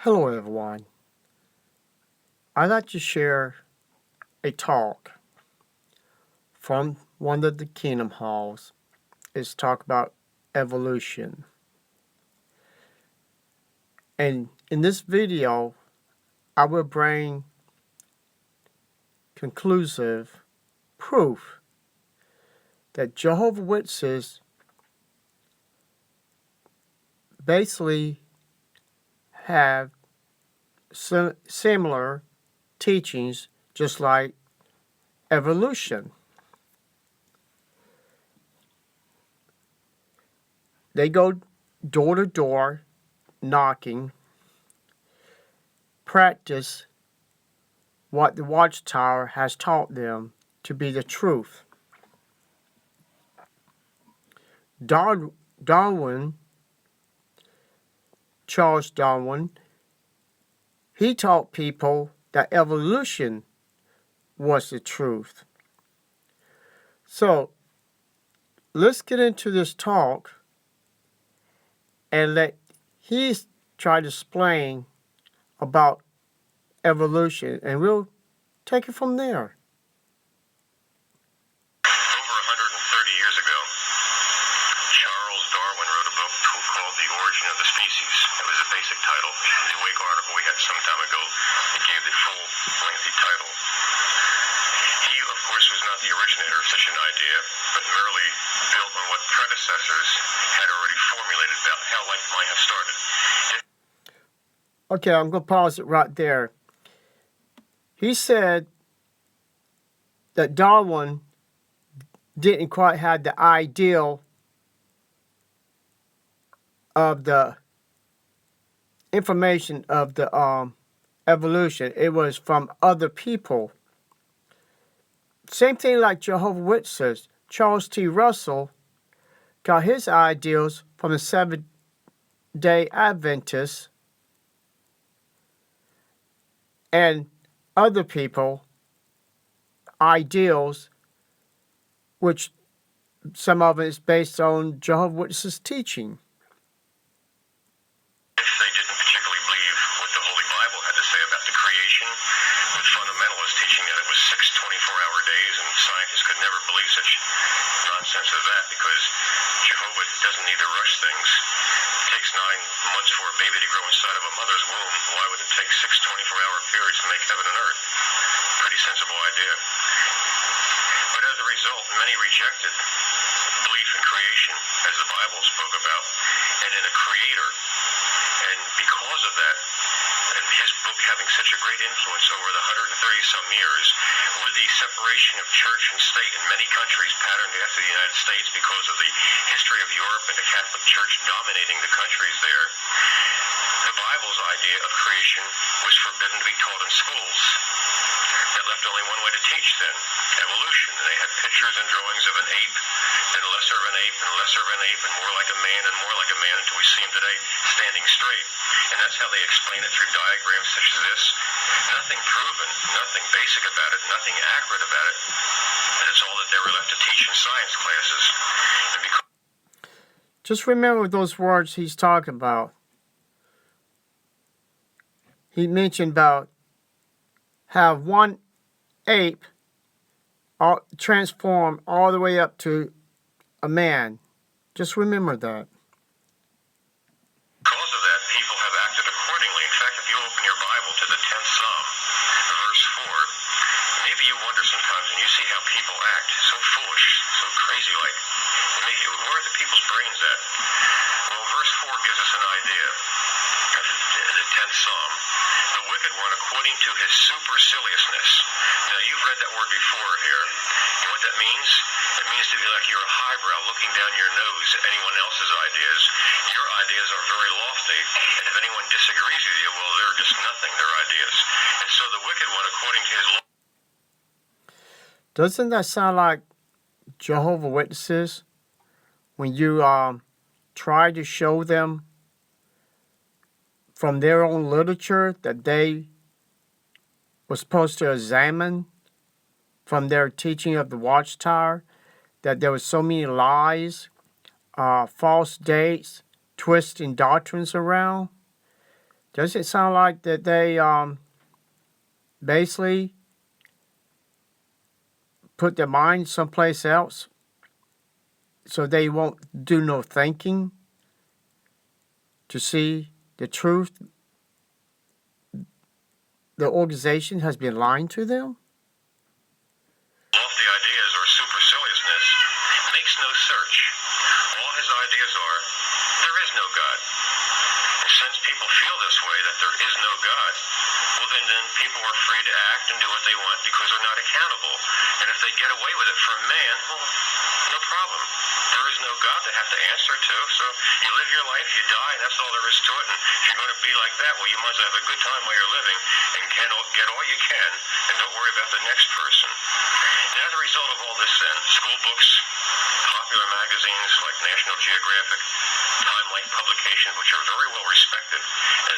Hello everyone. I'd like to share a talk from one of the Kingdom Halls. It's talk about evolution. And in this video, I will bring conclusive proof that Jehovah Witnesses basically have similar teachings just like evolution. They go door to door knocking, practice what the Watchtower has taught them to be the truth. Darwin, Charles Darwin, he taught people that evolution was the truth. So let's get into this talk and let he try to explain about evolution, and we'll take it from there. Over 130 years ago, Charles Darwin wrote a book called The Origin of the Species. That was a basic title. In the Wake article we had some time ago, it gave the full, lengthy title. He, of course, was not the originator of such an idea, but merely built on what predecessors had already formulated about how life might have started. Okay, I'm going to pause it right there. He said that Darwin didn't quite have the ideal of the information of the evolution. It was from other people. Same thing like Jehovah Witnesses. Charles T. Russell got his ideals from the Seventh-day Adventists and other people ideals, which some of it is based on Jehovah's Witnesses teaching. If they didn't particularly believe what the Holy Bible had to say about the creation, with fundamentalists teaching that it was 6 24-hour days, and scientists could never believe such nonsense as that because Jehovah doesn't need to rush things. It takes 9 months for a baby to grow inside of a mother's womb. Why would it take 6 24-hour periods to make heaven and earth? Pretty sensible idea. But as a result, many rejected belief in creation, as the Bible spoke about, and in a creator. And because of that, and his book having such a great influence over the 130-some years, with the separation of church and state in many countries patterned after the United States because of the history of Europe and the Catholic Church dominating the countries there, the Bible's idea of creation was forbidden to be taught in schools. That left only one way to teach then, evolution. And they had pictures and drawings of an ape, then lesser of an ape, and lesser of an ape, and more like a man, and more like a man, until we see him today standing straight. And that's how they explain it through diagrams such as this. Nothing proven, nothing basic about it, nothing accurate about it. And it's all that they were left to teach in science classes. And just remember those words he's talking about. He mentioned about how one ape transformed all the way up to a man. Just remember that. Because of that, people have acted accordingly. In fact, if you open your Bible to the 10th Psalm, verse 4, maybe you wonder sometimes when you see how people act, so foolish, so crazy-like. Where are the people's brains at? Well, verse 4 gives us an idea. The 10th Psalm, the wicked one according to his superciliousness. Now, you've read that word before here. You know what that means? It means to be like you're a highbrow looking down your nose at anyone else's ideas. Your ideas are very lofty, and if anyone disagrees with you, well, they're just nothing, their ideas. And so the wicked one according to his law. Doesn't that sound like Jehovah's Witnesses when you try to show them from their own literature that they were supposed to examine from their teaching of the Watchtower, that there were so many lies, false dates, twisting doctrines around? Does it sound like that they basically put their mind someplace else so they won't do no thinking to see the truth? The organization has been lying to them? Lofty ideas or superciliousness makes no search. All his ideas are, there is no God. And since people feel this way, that there is no God, well then people are free to act and do what they want because they're not accountable. And if they get away with it from man, well, no problem. There is no God to have to answer to. So you live your life, you die, and that's all there is to it. And if you're going to be like that, well, you might as well have a good time while you're living and get all you can and don't worry about the next person. And as a result of all this then, school books, popular magazines like National Geographic, Time-like publications, which are very well respected,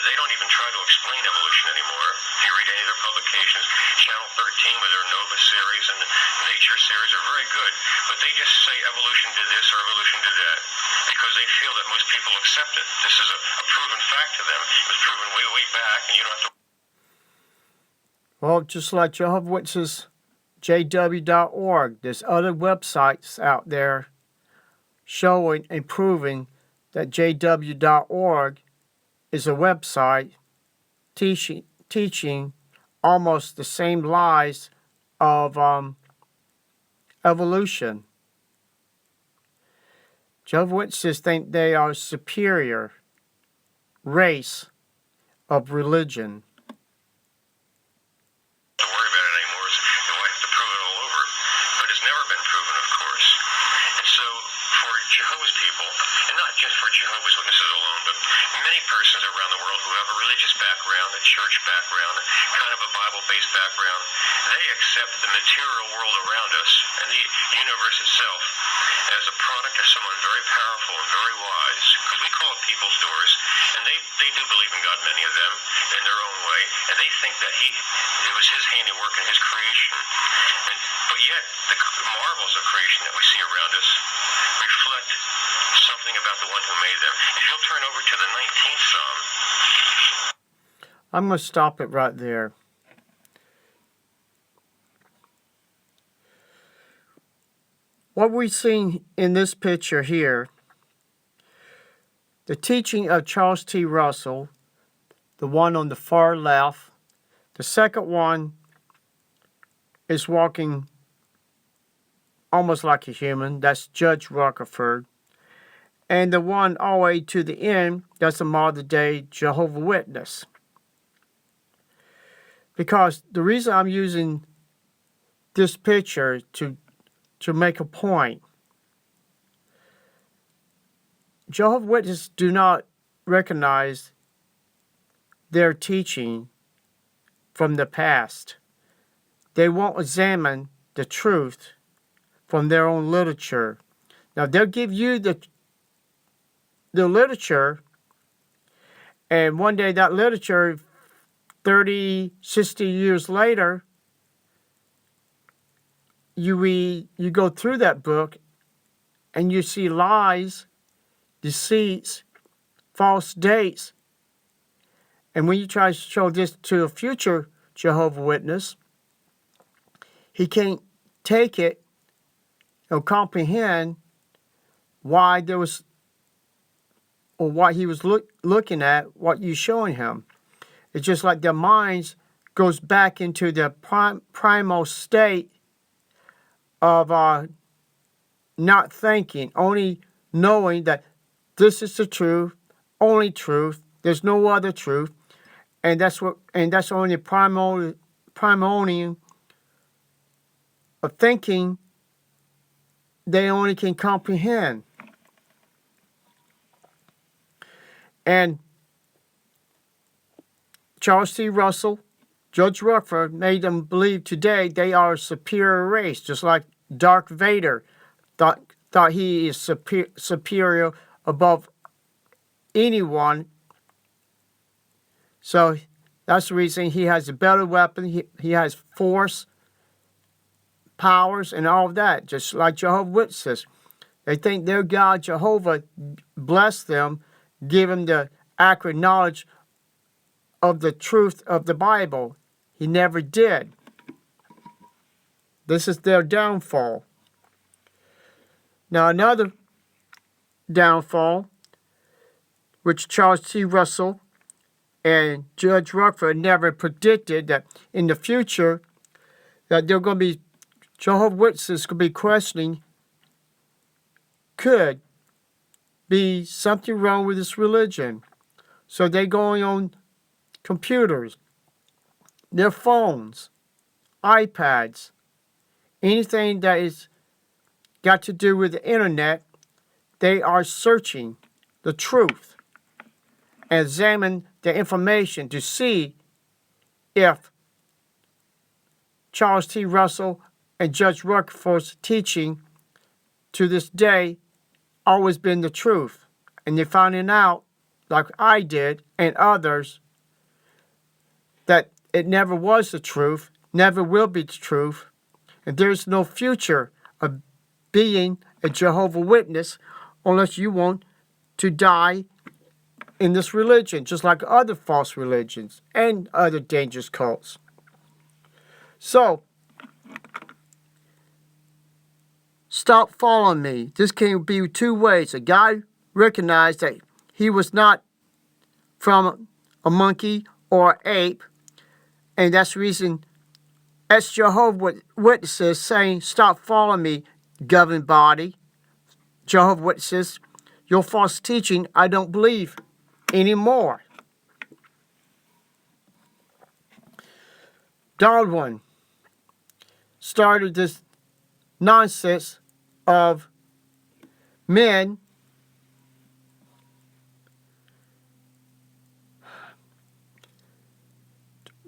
they don't even try to explain evolution anymore. If you read any of their publications, Channel 13 with their Nova series and Nature series are very good, but they just say evolution did this or evolution did that because they feel that most people accept it. This is a proven fact to them. It was proven way, way back, and you don't have to... Well, just like Jehovah Witnesses, JW.org, there's other websites out there showing and proving that JW.org is a website teaching almost the same lies of evolution. Jehovah's Witnesses think they are a superior race of religion. To worry about it anymore. You'll have to prove it all over. But it's never been proven, of course. And so for Jehovah's people, and not just for Jehovah's Witnesses alone, but many persons around the world who have a religious background, a church background, kind of a Bible-based background, they accept the material world around us and the universe itself as a product of someone very powerful and very wise, because we call it people's doors, and they do believe in God, many of them, in their own way, and they think that it was his handiwork and his creation. But yet, the marvels of creation that we see around us reflect something about the one who made them. If you'll turn over to the 19th Psalm. I'm going to stop it right there. What we've seen in this picture here, the teaching of Charles T. Russell, the one on the far left, the second one is walking almost like a human. That's Judge Rutherford. And the one all the way to the end, that's a modern-day Jehovah's Witness. Because the reason I'm using this picture to make a point, Jehovah's Witnesses do not recognize their teaching from the past. They won't examine the truth from their own literature. Now, they'll give you the literature, and one day that literature, 30, 60 years later, you go through that book and you see lies, deceits, false dates. And when you try to show this to a future Jehovah's Witness, he can't take it or comprehend why there was, or what he was looking at, what you're showing him. It's just like their minds goes back into the primal state of not thinking, only knowing that this is the truth, only truth. There's no other truth, and that's only primordial of thinking they only can comprehend. And Charles T. Russell, Judge Rutherford made them believe today they are a superior race, just like Darth Vader thought he is superior above anyone. So that's the reason he has a better weapon. He has force, powers, and all of that, just like Jehovah's Witnesses. They think their God, Jehovah, blessed them, give them the accurate knowledge of the truth of the Bible. He never did. This is their downfall. Now another downfall, which Charles T. Russell and Judge Rutherford never predicted, that in the future that there are going to be Jehovah's Witnesses going to be questioning, could be something wrong with this religion. So they're going on computers, their phones, iPads, anything that is got to do with the internet. They are searching the truth and examine the information to see if Charles T. Russell and Judge Rutherford's teaching to this day always been the truth. And they're finding out, like I did and others, that it never was the truth, never will be the truth, and there's no future of being a Jehovah's Witness unless you want to die in this religion, just like other false religions and other dangerous cults. So, stop following me. This can be two ways. A guy recognized that he was not from a monkey or ape, and that's the reason as Jehovah's Witnesses saying, stop following me, governing body. Jehovah's Witnesses, your false teaching, I don't believe anymore. Darwin started this nonsense of men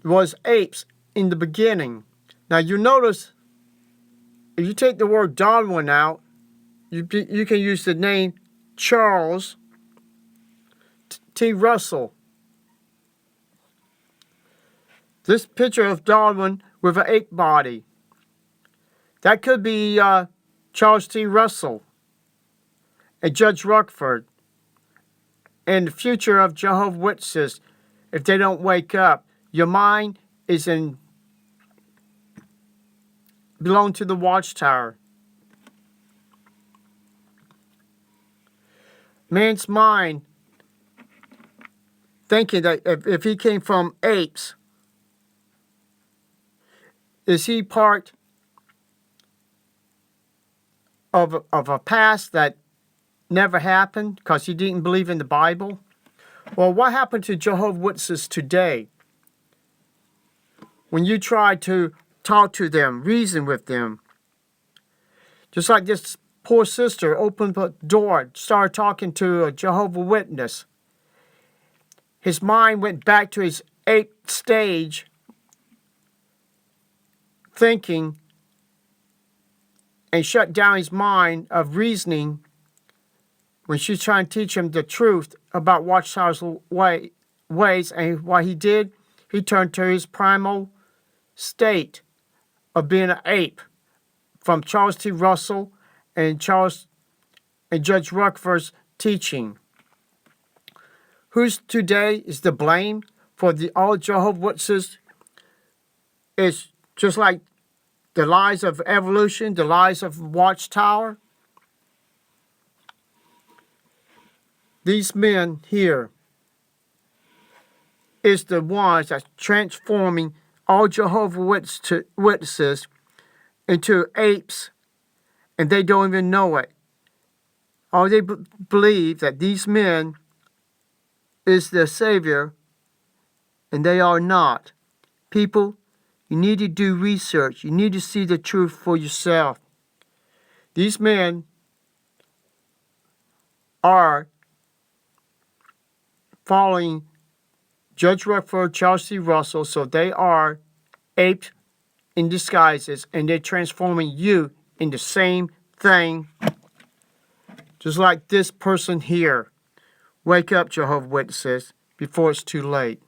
was apes in the beginning. Now you notice, if you take the word Darwin out, you can use the name Charles T. Russell. This picture of Darwin with an ape body, that could be Charles T. Russell and Judge Rutherford and the future of Jehovah's Witnesses if they don't wake up. Your mind is belong to the watchtower. Man's mind thinking that if he came from apes, is he part of a past that never happened because he didn't believe in the Bible? Well, what happened to Jehovah's Witnesses today? When you try to talk to them, reason with them, just like this poor sister opened the door, started talking to a Jehovah's Witness. His mind went back to his ape stage, thinking, and shut down his mind of reasoning when she's trying to teach him the truth about Watchtower's ways. And what he did, he turned to his primal state of being an ape from Charles T. Russell and Judge Rutherford's teaching. Who's today is the blame for all Jehovah's Witnesses? It's just like the lies of evolution, the lies of Watchtower. These men here is the ones that's transforming all Jehovah's Witnesses into apes, and they don't even know it. Or they believe that these men is their savior, and they are not. People, you need to do research. You need to see the truth for yourself. These men are following Judge Rutherford, Charles T. Russell, so they are apes in disguises, and they're transforming you in the same thing, just like this person here. Wake up, Jehovah's Witnesses, before it's too late.